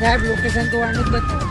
સાહેબ લોકેશન તો આનું જ બતાવો.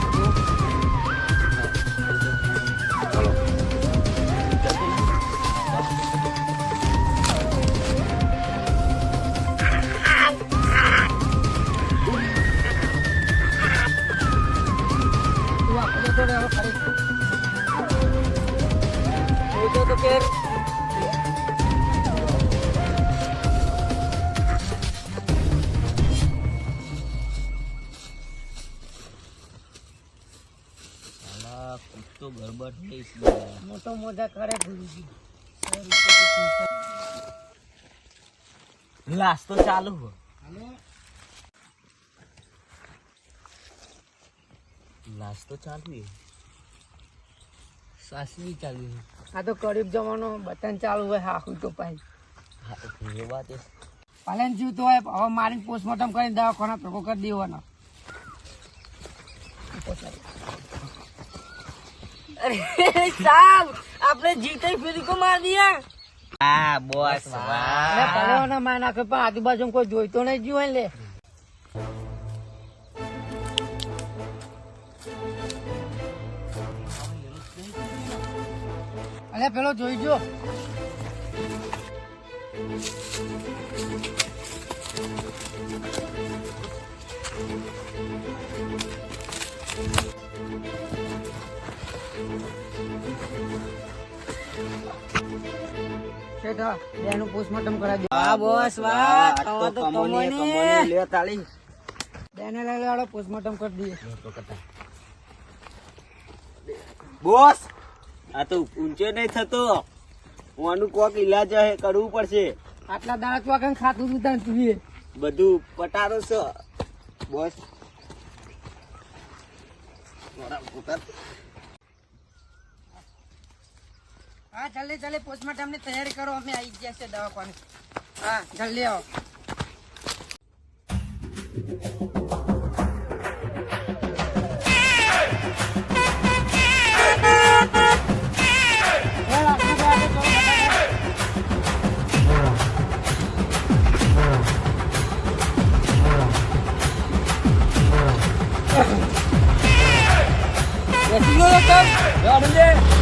તો ગરબડ થઈ મોટો મોજા કરે ગુરુજી. લાસ તો ચાલુ હો. લાસ તો ચાલુ હે. સાસવી ચાલુ. આ તો ગરીબ જવાનો બટન ચાલુ હોય હાખું તો પાઈ. એ વાત એ પાલન જીવ તો હોય હવે મારી પોસ્ટમોર્ટમ કરીને દવાખાના ભેગો કરી દેવાનો. અરે સાહેબ આપણે જીતે ફેરી કો માર દિયા. હા બોસ વાહ. ભલે માર નાખે પણ આજુબાજુ કોઈ જોઈતો નહીં જીવ લે. અરે પેલો જોઈજો. બેનું પોસ્ટમોર્ટમ કરાવી દો. વાહ બોસ વાહ. તો કમોની લે તાળી. બેને લઈ લેવાડો પોસ્ટમોર્ટમ કરી દઈએ. બોસ આ તો ઊંચો નહીં થતો. આનું કોક ઈલાજ હે કરવું પડશે. આટલા દાડા તો આગળ ખાતું સુધાર જોઈએ. બધું પટારો છે બોસ. હા જલ્દી જલ્દી પોસ્ટમોર્ટમ ની તૈયારી કરો. અમે આવી ગયા છે દવાખાને. હા જલ્દી આવો. ગાડી લે.